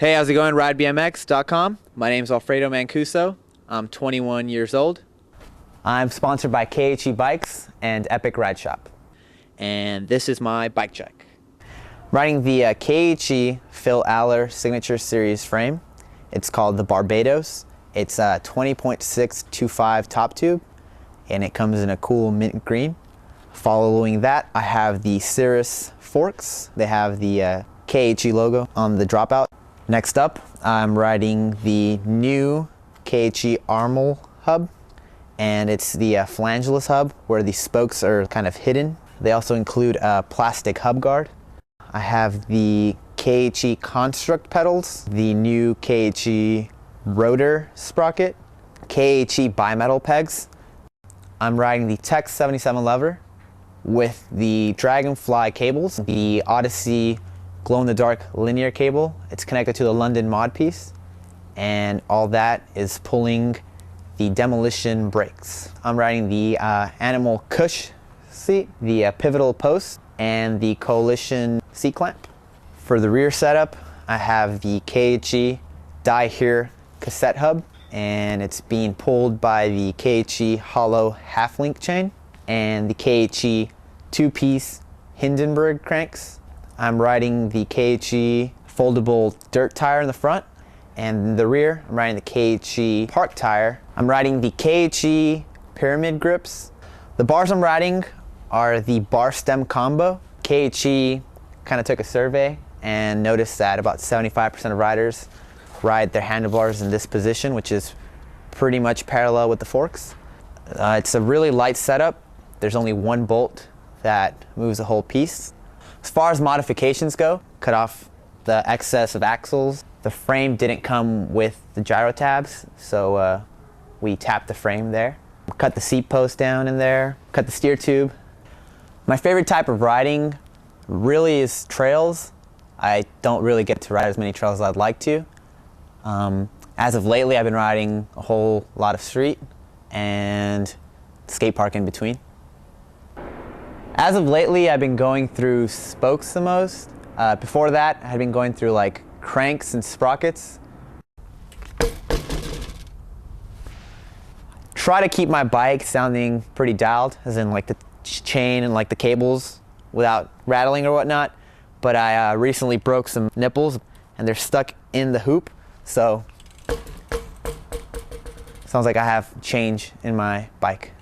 Hey, how's it going? RideBMX.com. My name's Alfredo-Mancuso. I'm 21 years old. I'm sponsored by KHE Bikes and Epic Ride Shop. And this is my bike check. Riding the KHE Phil Aller Signature Series frame. It's called the Barbados. It's a 20.625 top tube, and it comes in a cool mint green. Following that, I have the Cirrus forks. They have the KHE logo on the dropout. Next up, I'm riding the new KHE Armel hub, and it's the flangeless hub where the spokes are kind of hidden. They also include a plastic hub guard. I have the KHE Construct pedals, the new KHE rotor sprocket, KHE bimetal pegs. I'm riding the Tech 77 lever with the Dragonfly cables, the Odyssey glow-in-the-dark linear cable. It's connected to the London mod piece, and all that is pulling the Demolition brakes. I'm riding the Animal Cush seat, the pivotal post, and the Coalition seat clamp. For the rear setup, I have the KHE Die Here cassette hub, and it's being pulled by the KHE hollow half-link chain and the KHE two-piece Hindenburg cranks. I'm riding the KHE foldable dirt tire in the front, and in the rear, I'm riding the KHE park tire. I'm riding the KHE pyramid grips. The bars I'm riding are the bar stem combo. KHE kind of took a survey and noticed that about 75% of riders ride their handlebars in this position, which is pretty much parallel with the forks. It's a really light setup. There's only one bolt that moves the whole piece. As far as modifications go, cut off the excess of axles. The frame didn't come with the gyro tabs, so we tapped the frame there. Cut the seat post down in there, cut the steer tube. My favorite type of riding really is trails. I don't really get to ride as many trails as I'd like to. As of lately, I've been riding a whole lot of street and skate park in between. As of lately, I've been going through spokes the most. Before that, I had been going through like cranks and sprockets. Try to keep my bike sounding pretty dialed, as in like the chain and like the cables without rattling or whatnot. But I recently broke some nipples and they're stuck in the hoop. So sounds like I have change in my bike.